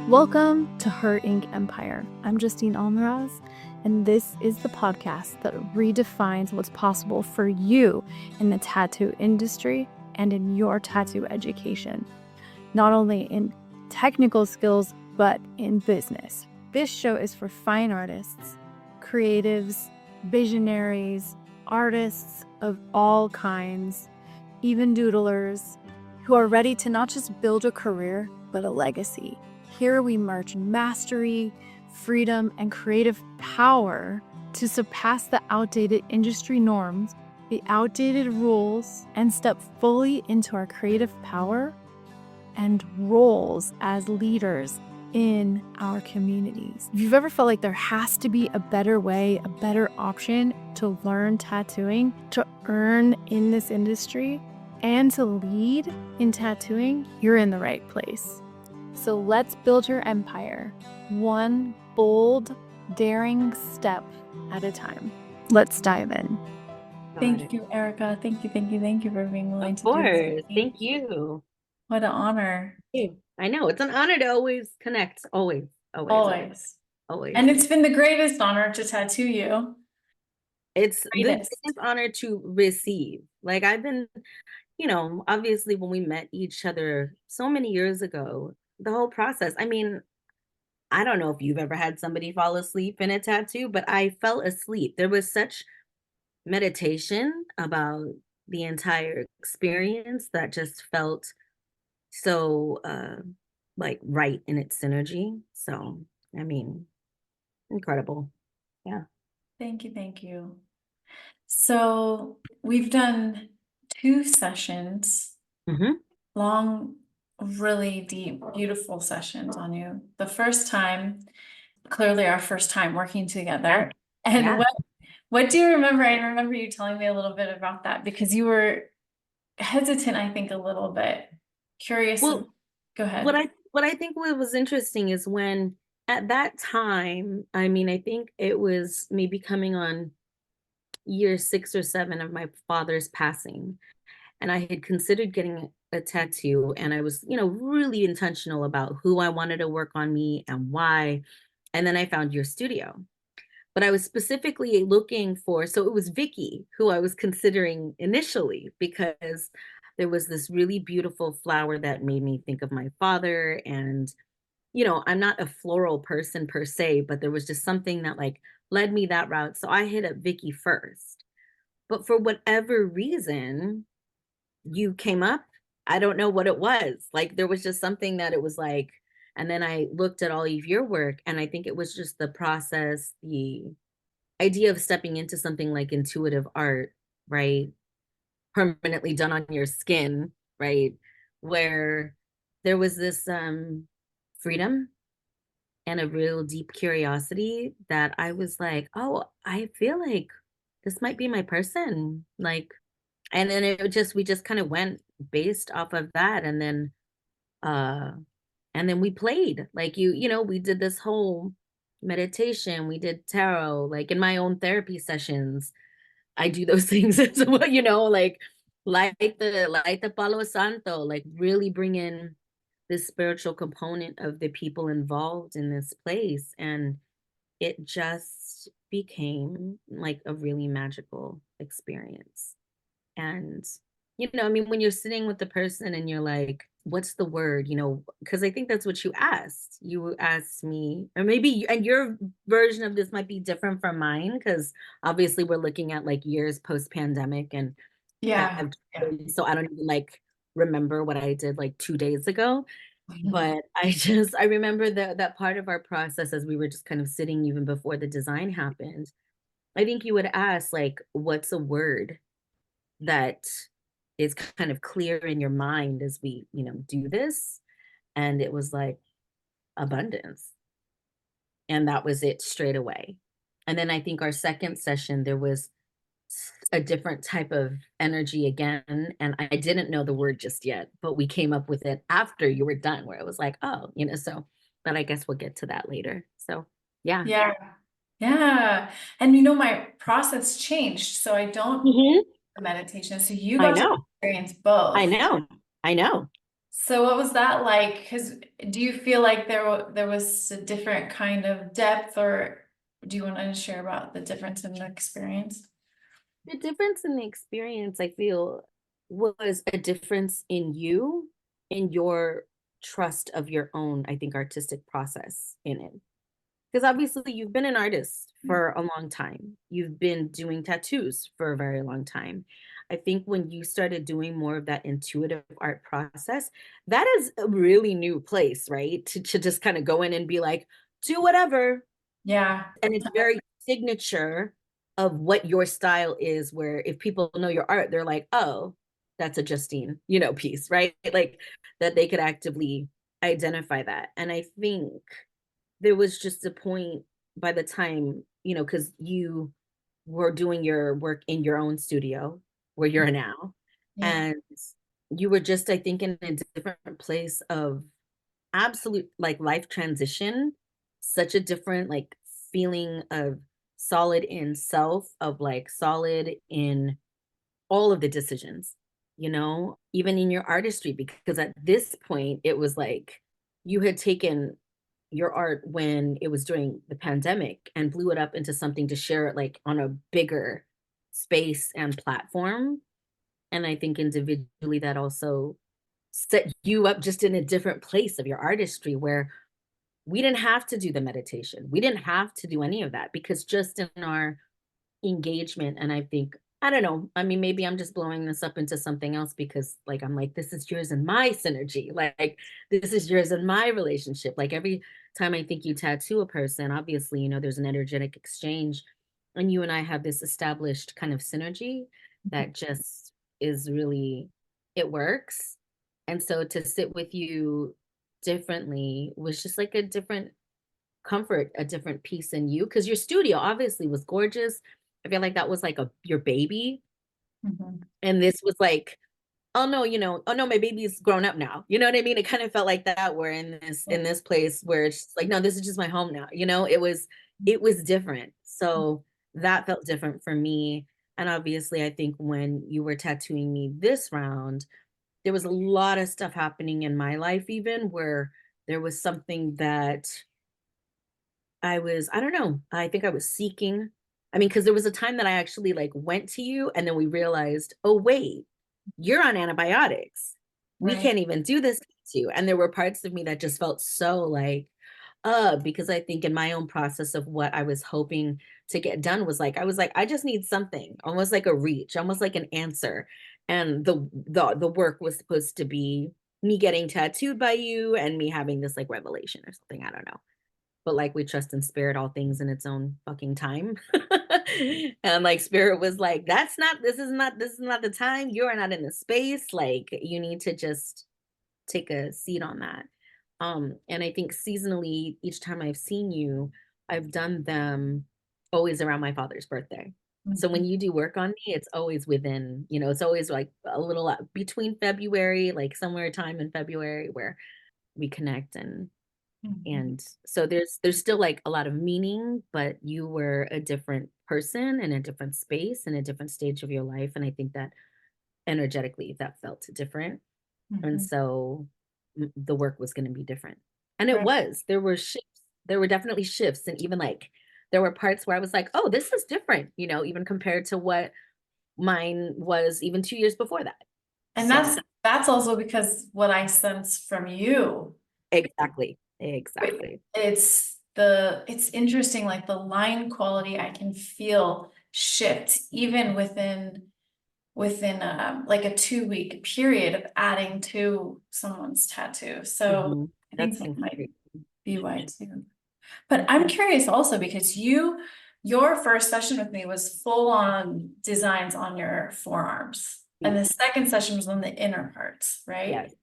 Welcome to Her Ink Empire. I'm Justine Almaraz, and this is the podcast that redefines what's possible for you in the tattoo industry and in your tattoo education, not only in technical skills, but in business. This show is for fine artists, creatives, visionaries, artists of all kinds, even doodlers, who are ready to not just build a career, but a legacy. Here we merge mastery, freedom, and creative power to surpass the outdated industry norms, the outdated rules, and step fully into our creative power and roles as leaders in our communities. If you've ever felt like there has to be a better way, a better option to learn tattooing, to earn in this industry, and to lead in tattooing, you're in the right place. So let's build your empire, one bold, daring step at a time. Let's dive in. Thank you, Erica. Thank you for being willing to do this. Of course. Thank you. What an honor. I know. It's an honor to always connect. Always. And it's been the greatest honor to tattoo you. It's the biggest honor to receive. Like I've been, obviously when we met each other so many years ago, the whole process. I mean, I don't know if you've ever had somebody fall asleep in a tattoo, but I fell asleep. There was such meditation about the entire experience that just felt so like right in its synergy. So I mean, incredible. Yeah. Thank you. So we've done 2 sessions, long, really deep, beautiful sessions on you. The first time, clearly our first time working together. And what do you remember? I remember you telling me a little bit about that because you were hesitant, I think, a little bit curious. Well, go ahead. What I think was interesting is when at that time, I mean, I think it was maybe coming on year 6 or 7 of my father's passing. And I had considered getting a tattoo, and I was, really intentional about who I wanted to work on me and why. And then I found your studio. But I was specifically looking for, so it was Vicky who I was considering initially because there was this really beautiful flower that made me think of my father. And, I'm not a floral person per se, but there was just something that like led me that route. So I hit up Vicky first. But for whatever reason, you came up. I don't know what it was. Like there was just something that it was like, and then I looked at all of your work, and I think it was just the process, the idea of stepping into something like intuitive art, right? Permanently done on your skin, right? Where there was this freedom and a real deep curiosity that I was like, oh, I feel like this might be my person. Like, and then we just kind of went based off of that. And then we played like we did this whole meditation, we did tarot, like in my own therapy sessions I do those things as well, like the Palo Santo, like really bring in this spiritual component of the people involved in this place. And it just became like a really magical experience. And, I mean, when you're sitting with the person and you're like, what's the word, because I think that's what you asked. You asked me, or maybe, and your version of this might be different from mine, because obviously we're looking at like years post-pandemic and so I don't even like remember what I did like 2 days ago. But I remember that part of our process as we were just kind of sitting even before the design happened. I think you would ask like, what's a word that is kind of clear in your mind as we, do this? And it was like abundance. And that was it straight away. And then I think our second session, there was a different type of energy again. And I didn't know the word just yet, but we came up with it after you were done, where it was like, oh, so, but I guess we'll get to that later. So, yeah. Yeah. And my process changed. So I don't meditation. So you got to experience both. I know. So what was that like? Because do you feel like there was a different kind of depth, or do you want to share about the difference in the experience? The difference in the experience, I feel, was a difference in you, in your trust of your own, I think, artistic process in it. Because obviously you've been an artist for a long time. You've been doing tattoos for a very long time. I think when you started doing more of that intuitive art process, that is a really new place, right? To just kind of go in and be like, do whatever. Yeah. And it's very signature of what your style is, where if people know your art, they're like, oh, that's a Justine, piece, right? Like that they could actively identify that. And I think there was just a point by the time, because you were doing your work in your own studio where you're now, Yeah. and you were just, I think, in a different place of absolute like life transition, such a different like feeling of solid in self, of like solid in all of the decisions, even in your artistry, because at this point it was like you had taken your art when it was during the pandemic and blew it up into something to share it like on a bigger space and platform. And I think individually that also set you up just in a different place of your artistry, where we didn't have to do the meditation. We didn't have to do any of that, because just in our engagement, and I think, I don't know, I mean, maybe I'm just blowing this up into something else, because like I'm like, this is yours and my synergy, like this is yours and my relationship. Like every time I think you tattoo a person, obviously, there's an energetic exchange, and you and I have this established kind of synergy that just is really, it works. And so to sit with you differently was just like a different comfort, a different piece in you, because your studio obviously was gorgeous. I feel like that was like your baby. Mhm. And this was like, oh no, oh no, my baby's grown up now. You know what I mean? It kind of felt like that. We're in this place where it's just like, no, this is just my home now. It was different. So that felt different for me. And obviously, I think when you were tattooing me this round, there was a lot of stuff happening in my life, even where there was something that I don't know, I think I was seeking. I mean, because there was a time that I actually like went to you, and then we realized, oh, wait, you're on antibiotics. We Right. can't even do this to you. And there were parts of me that just felt so like, because I think in my own process of what I was hoping to get done was like, I was like, I just need something, almost like a reach, almost like an answer. And the work was supposed to be me getting tattooed by you and me having this like revelation or something. I don't know, but like we trust in spirit, all things in its own fucking time. And like spirit was like, this is not the time. You're not in the space. Like you need to just take a seat on that. And I think seasonally, each time I've seen you, I've done them always around my father's birthday. So when Mhm. you do work on me, it's always within, it's always like a little between February, like somewhere time in February where we connect. Mhm. And so there's still like a lot of meaning, but you were a different person in a different space in a different stage of your life. And I think that energetically that felt different. And Mhm. so the work was going to be different. And it Right. was. There were shifts. There were definitely shifts. And even like there were parts where I was like, oh, this is different, even compared to what mine was even 2 years before that. And So that's also because what I sense from you, exactly. but Exactly. it's interesting, like the line quality I can feel shift even within like a 2 week period of adding to someone's tattoo. So I think That's that might incredible. be why too. But I'm curious also because your first session with me was full on designs on your forearms. And the second session was on the inner parts, right? Yes.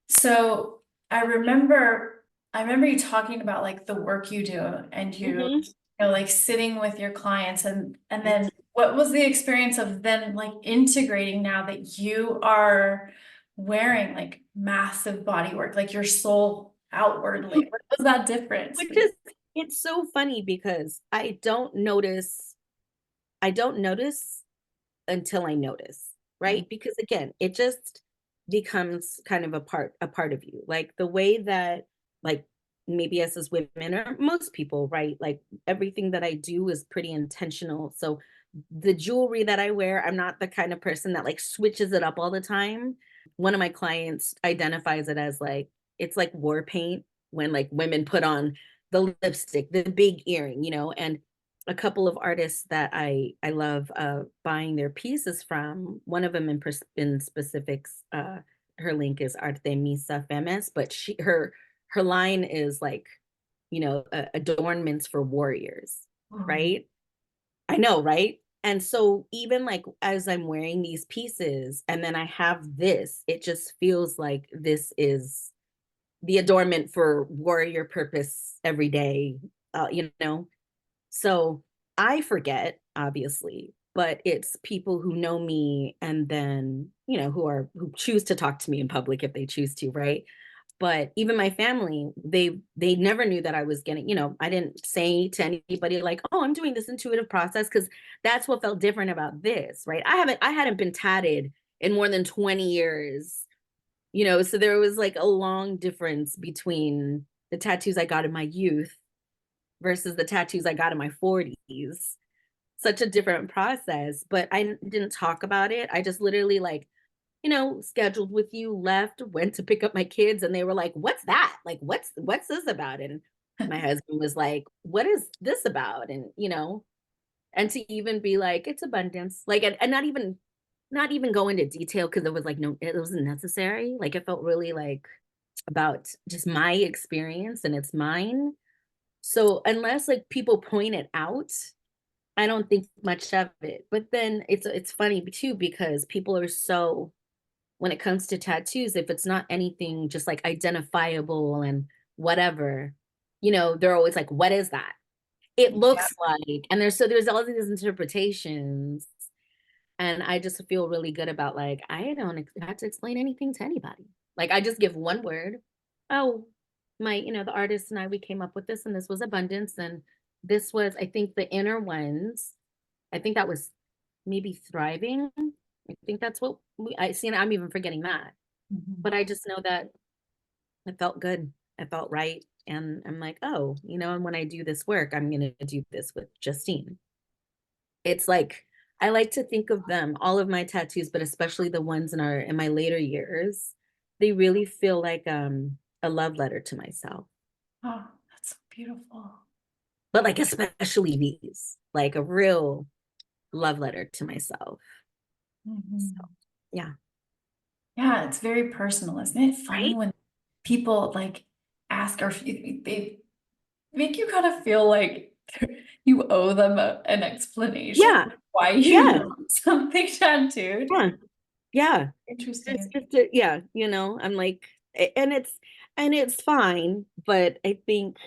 So I remember you talking about like the work you do and Mhm. like sitting with your clients and then what was the experience of then like integrating now that you are wearing like massive body work, like your soul outwardly? What was that difference for Which you? is, it's so funny because I don't notice until I notice, right? Because again, it just becomes kind of a part of you. Like the way that, like, maybe us as women or most people, right? Like everything that I do is pretty intentional. So the jewelry that I wear, I'm not the kind of person that like switches it up all the time. One of my clients identifies it as like, it's like war paint when like women put on the lipstick, the big earring, and a couple of artists that I love buying their pieces from. One of them in specifics, her link is Artemisa Femes, but her line is like, adornments for warriors, Oh, right? I know, right? And so even like as I'm wearing these pieces and then I have this, it just feels like this is the adornment for warrior purpose every day, you know? So I forget, obviously, but it's people who know me and then, who choose to talk to me in public if they choose to, right? But even my family, they never knew that I was getting, I didn't say to anybody like, oh, I'm doing this intuitive process, because that's what felt different about this, right? I hadn't been tatted in more than 20 years, so there was like a long difference between the tattoos I got in my youth versus the tattoos I got in my 40s. Such a different process, but I didn't talk about it. I just literally like, scheduled with you, left, went to pick up my kids, and they were like, "What's that? Like, what's this about?" And my husband was like, "What is this about?" And to even be like, "It's abundance," like, and not even go into detail because it was like, no, it wasn't necessary. Like, it felt really like about just my experience and it's mine. So unless like people point it out, I don't think much of it. But then it's funny too because people are so, when it comes to tattoos, if it's not anything just like identifiable and whatever, they're always like, what is that? It yeah. looks like, and there's all these interpretations. And I just feel really good about like, I don't have to explain anything to anybody. Like I just give one word. Oh, the artist and I, we came up with this and this was abundance. And this was, I think the inner ones, I think that was maybe thriving. I think that's what I see. And I'm even forgetting that. Mhm. But I just know that it felt good. It felt right. And I'm like, oh, and when I do this work, I'm going to do this with Justine. It's like, I like to think of them, all of my tattoos, but especially the ones in my later years, they really feel like a love letter to myself. Oh, that's so beautiful. But like especially these, like a real love letter to myself. So Mhm. yeah. Yeah, it's very personal. Isn't it funny Right? when people like ask or they make you kind of feel like you owe them an explanation Yeah. of why you Yeah. want something tattooed? Yeah. Yeah. It's Interesting. just yeah, I'm like, and it's fine, but I think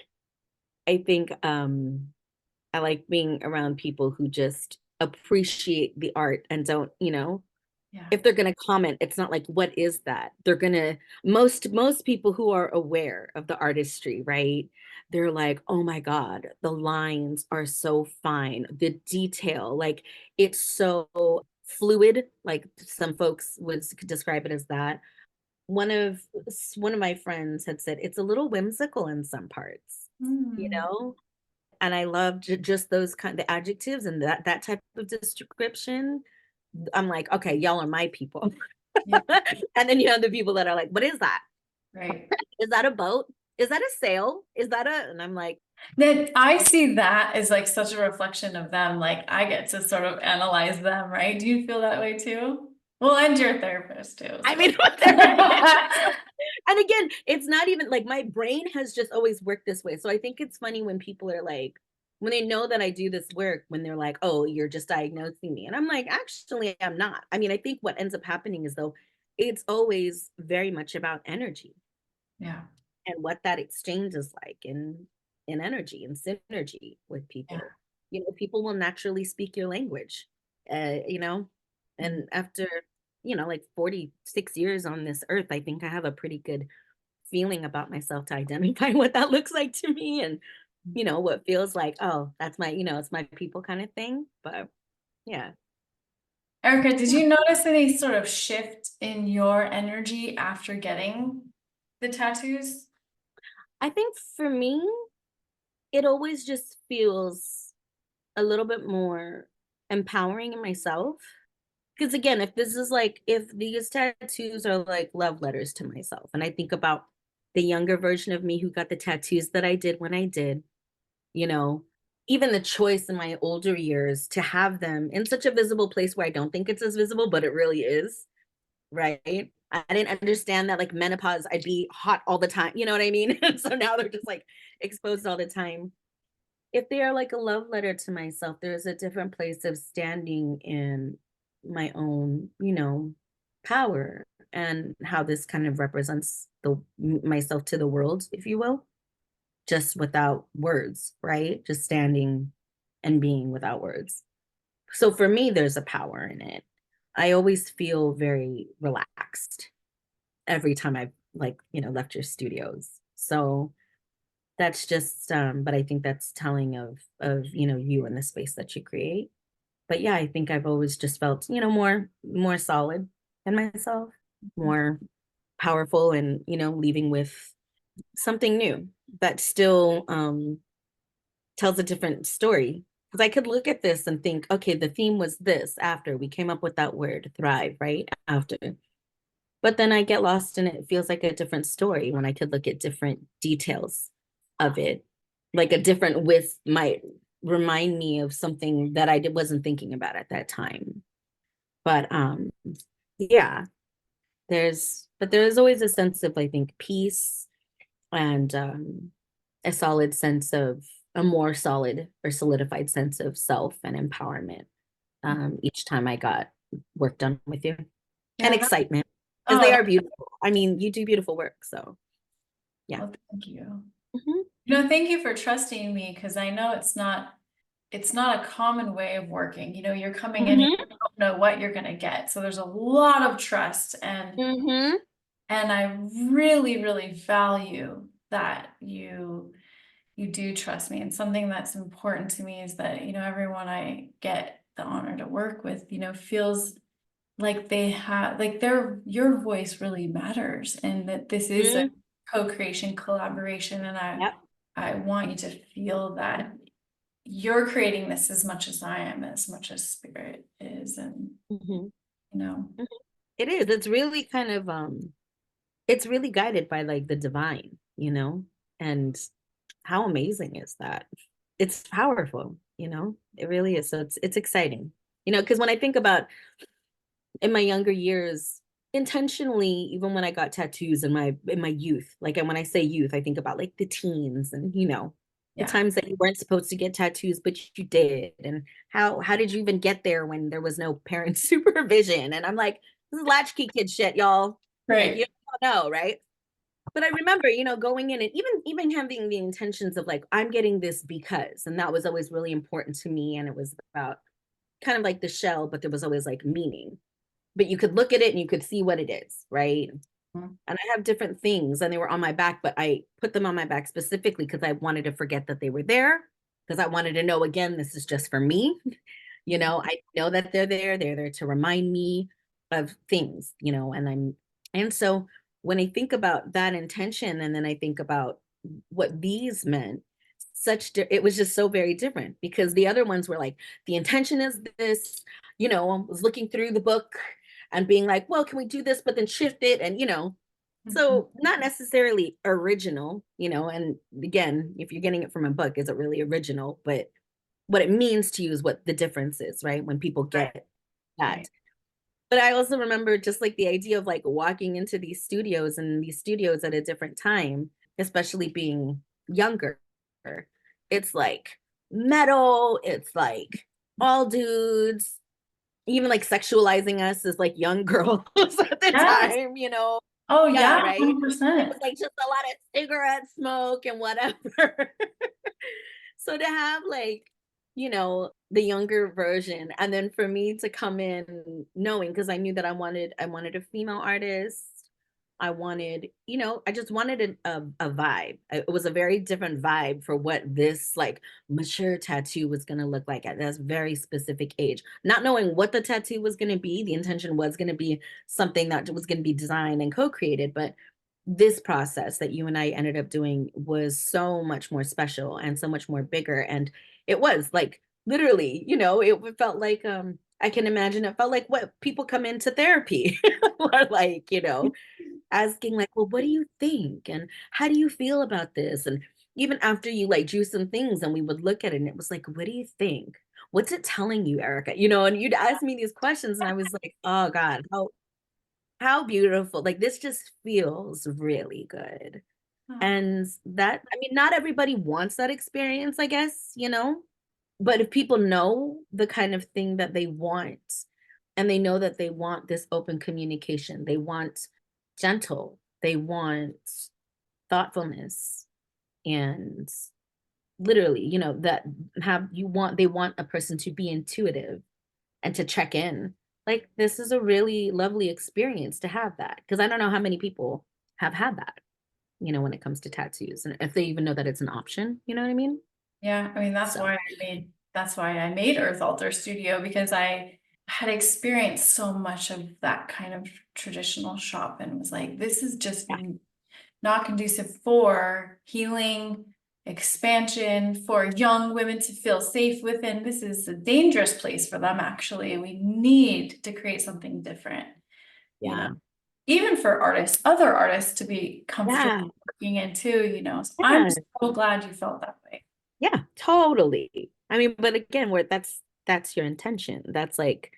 I like being around people who just appreciate the art and don't, Yeah. if they're going to comment, it's not like, what is that? They're going to, most people who are aware of the artistry, right? They're like, oh my God, the lines are so fine. The detail, like it's so fluid, like some folks would describe it as that. One of my friends had said it's a little whimsical in some parts, you Mm. know? And I love just those kind of adjectives and that type of description. I'm like, okay, y'all are my people. Yeah, And then you have the people that are like, what is that? right. Is that a boat? Is that a sail? Is that and I'm like, Then I see that as like such a reflection of them. Like I get to sort of analyze them, right? Do you feel that way too? Well, and you're a therapist too, I so. mean, what they're and again, it's not even like my brain has just always worked this way. So I think it's funny when people are like, when they know that I do this work, when they're like, oh, you're just diagnosing me. And I'm like, actually, I'm not. I mean, I think what ends up happening is though, it's always very much about energy Yeah, and what that exchange is like in energy and synergy with yeah. people. People will naturally speak your language. uh you know Mm. and after like 46 years on this earth, I think I have a pretty good feeling about myself to identify what that looks like to me, and what feels like, oh, that's my, it's my people kind of thing. But yeah. Erica, did you notice any sort of shift in your energy after getting the tattoos? I think for me, it always just feels a little bit more empowering in myself. Because again, if these tattoos are like love letters to myself, and I think about the younger version of me who got the tattoos that I did when I did, you know, even the choice in my older years to have them in such a visible place where I don't think it's as visible, but it really is, right? I didn't understand that like menopause, I'd be hot all the time. You know what I mean? So now they're just like exposed all the time. If they are like a love letter to myself, there's a different place of standing in my own, power and how this kind of represents the myself to the world, if you will, just without words, right? Just standing and being without words. So for me, there's a power in it. I always feel very relaxed every time I've left your studios. So that's just but I think that's telling of you and the space that you create. But yeah, I think I've always just felt, more solid in myself, more powerful, and leaving with something new that still tells a different story. Because I could look at this and think, okay, the theme was this after we came up with that word thrive, right? After. But then I get lost in it. It feels like a different story when I could look at different details of it. Like a different width might remind me of something that wasn't thinking about at that time. But yeah, there's always a sense of, I think, peace and a more solid or solidified sense of self and empowerment each time I got work done with you. And Yeah, excitement, because they oh, are beautiful. I mean, you do beautiful work, so yeah. well, thank you. Mhm. Thank you for trusting me, because I know it's not a common way of working. You're coming in, you Mhm. don't know what you're gonna get. So there's a lot of trust, and Mhm. I really, really value that you do trust me. And something that's important to me is that, everyone I get the honor to work with, feels like they have, like your voice really matters, and that this is a Mhm. co-creation, collaboration. And Yep. I want you to feel that you're creating this as much as I am, as much as spirit is. And, Mhm. you know, Mhm. It is. It's really kind of it's really guided by like the divine, and how amazing is that? It's powerful, it really is. So it's exciting, because when I think about in my younger years, intentionally, even when I got tattoos in my youth, like, and when I say youth, I think about like the teens and the yeah, times that you weren't supposed to get tattoos but you did, and how did you even get there when there was no parent supervision? And I'm like, this is latchkey kid shit, y'all. Like, you right, don't know, right? But I remember, going in and even having the intentions of like, I'm getting this because, and that was always really important to me. And it was about kind of like the shell, but there was always like meaning. But you could look at it and you could see what it is, right? Mhm. And I have different things, and they were on my back, but I put them on my back specifically because I wanted to forget that they were there, because I wanted to know, again, this is just for me. I know that they're there to remind me of things, and so when I think about that intention, and then I think about what these meant, it was just so very different, because the other ones were like, the intention is this, I was looking through the book and being like, well, can we do this, but then shift it, and Mhm. so not necessarily original, and again, if you're getting it from a book, is it really original? But what it means to you is what the difference is, right? When people Right, get that. right. But I also remember just like the idea of like walking into these studios, and these studios at a different time, especially being younger. It's like metal, it's like all dudes, even like sexualizing us as like young girls at the Yes. time, Oh Yeah, yeah, right. It 100%. was like just a lot of cigarette smoke and whatever. So to have like, the younger version, and then for me to come in knowing, because I knew that I wanted a female artist, I wanted, I just wanted a vibe. It was a very different vibe for what this like mature tattoo was going to look like at this very specific age. Not knowing what the tattoo was going to be, the intention was going to be something that was going to be designed and co-created, but this process that you and I ended up doing was so much more special and so much more bigger. And it was like literally, it felt like I can imagine it felt like what people come into therapy or like, asking like, well, what do you think? And how do you feel about this? And even after you like drew some things and we would look at it and it was like, what do you think? What's it telling you, Erica? And you'd ask me these questions and I was like, oh God, how beautiful. Like this just feels really good. Oh, And that, I mean, not everybody wants that experience, I guess. But if people know the kind of thing that they want, and they know that they want this open communication, they want gentle, they want thoughtfulness, and literally, that they want a person to be intuitive and to check in. Like, this is a really lovely experience to have that. Because I don't know how many people have had that, when it comes to tattoos, and if they even know that it's an option, you know what I mean? yeah. I mean, So, that's why I made Earth Altar Studio, because I had experienced so much of that kind of traditional shop and was like, this is just yeah, not conducive for healing, expansion, for young women to feel safe within. This is a dangerous place for them, actually. We need to create something different, you know, yeah, even for artists, other artists to be comfortable yeah, working in too. So I'm yeah, so glad you felt that way. yeah, totally. I mean, but again, where that's your intention. That's like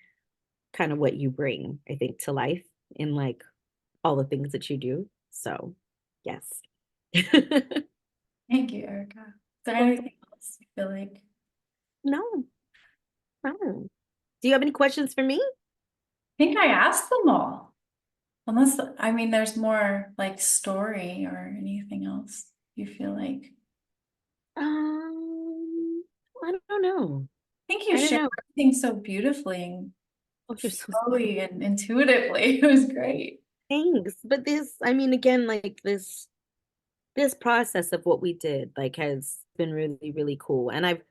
kind of what you bring, I think, to life in like all the things that you do. So, yes. Thank you, Erica. Is there Well, anything else you feel like? no, no. Do you have any questions for me? I think I asked them all. Unless, I mean, there's more like story or anything else you feel like. I don't know. I think you I don't shared know. everything so beautifully and Oh, you're so sweet. slowly and intuitively. It was great. Thanks. But this, I mean, again, like this process of what we did, like, has been really, really cool. And I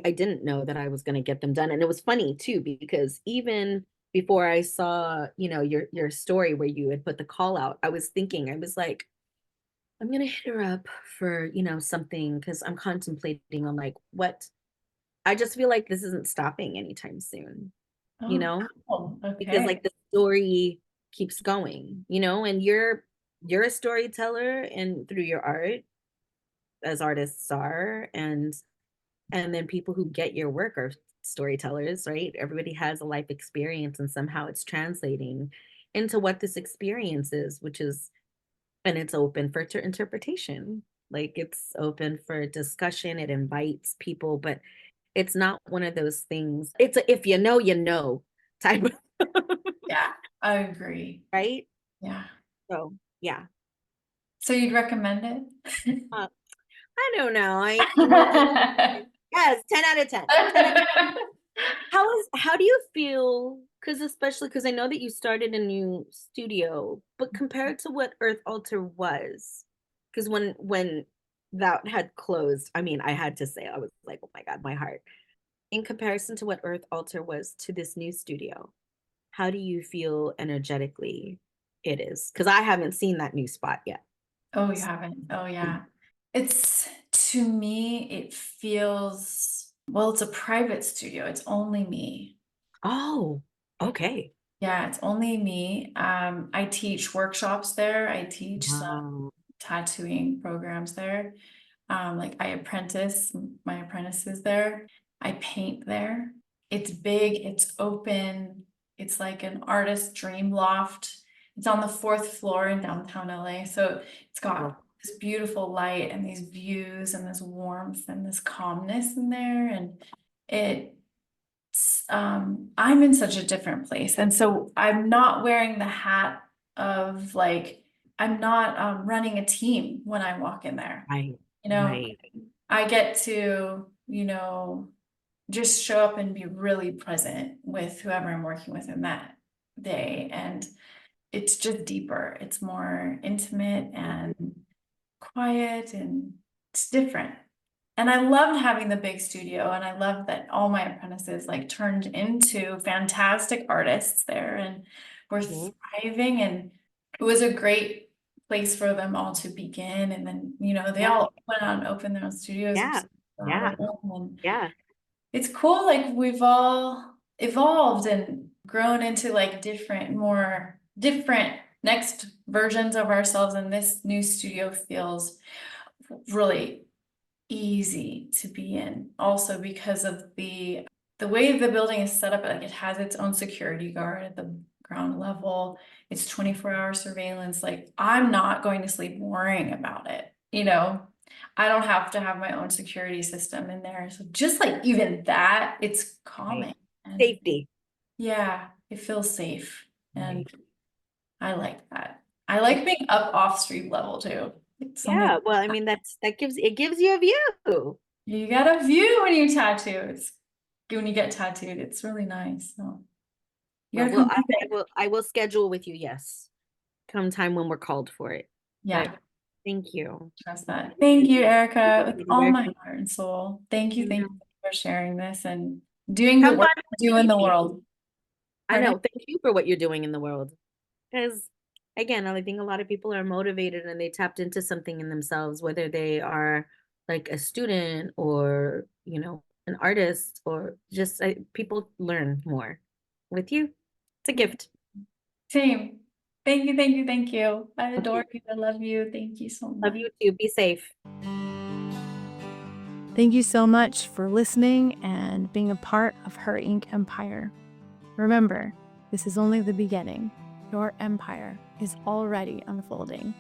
didn't know that I was going to get them done. And it was funny too, because even before I saw, your story where you had put the call out, I was thinking, I was like, I'm gonna hit her up for, something, because I'm contemplating on like what I just feel like this isn't stopping anytime soon, you Oh, know, cool. because Okay. like the story keeps going, and you're a storyteller and through your art, as artists are, and then people who get your work are storytellers, right? Everybody has a life experience and somehow it's translating into what this experience is, which is, and it's open for interpretation. Like it's open for discussion, it invites people, but it's not one of those things. It's a if you know type of Yeah, I agree. right? Yeah. So yeah. So you'd recommend it? Uh, I don't know. Yes, 10 out of 10. 10 out of how do you feel? Because especially because I know that you started a new studio, but compared to what Earth Altar was, because when that had closed, I mean, I had to say, I was like, oh my God, my heart. In comparison to what Earth Altar was to this new studio, how do you feel energetically it is? Because I haven't seen that new spot yet. Oh, you haven't? Oh, yeah. It's, to me, it feels, well, it's a private studio. It's only me. Oh, okay. Yeah, it's only me. I teach workshops there. I teach some Wow. tattooing programs there. Like I apprentice, my apprentice is there. I paint there. It's big, it's open. It's like an artist dream loft. It's on the fourth floor in downtown LA. So it's got Well, this beautiful light and these views and this warmth and this calmness in there. And it I'm in such a different place. And so I'm not wearing the hat of like, I'm not running a team when I walk in there. right, You know, right. I get to, just show up and be really present with whoever I'm working with in that day. And it's just deeper. It's more intimate and quiet, and it's different. And I loved having the big studio, and I loved that all my apprentices like turned into fantastic artists there and were thriving, and it was a great place for them all to begin. And then, they all went out and opened their own studios. Yeah. Yeah. And Yeah. it's cool, like we've all evolved and grown into like different next versions of ourselves, and this new studio feels really easy to be in, also because of the way the building is set up. Like it has its own security guard at the ground level. It's 24-hour surveillance. Like I'm not going to sleep worrying about it, I don't have to have my own security system in there. So just like even that, it's calming. And Safety. yeah, it feels safe. And I like that. I like being up off street level too. It's something. Yeah. Well, I mean, that gives you a view. You got a view when you tattoo. When you get tattooed, it's really nice. So you gotta Well, come visit. I will schedule with you. Yes. Come time when we're called for it. Yeah, But thank you. trust that. Thank you, Erica, with all Erica. my heart and soul. Thank you Yeah. for sharing this and doing the Come work back you do in the maybe. world. I Pardon? know. Thank you for what you're doing in the world. Because again, I think a lot of people are motivated and they tapped into something in themselves, whether they are like a student or, an artist, or just people learn more with you. It's a gift. Same. Thank you, thank you, thank you. I adore Okay. you. I love you. Thank you so Love much. you too. Be safe. Thank you so much for listening and being a part of Her Ink Empire. Remember, this is only the beginning. Your empire is already unfolding.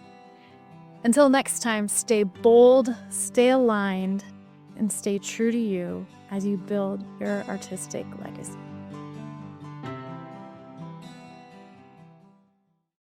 Until next time, stay bold, stay aligned, and stay true to you as you build your artistic legacy.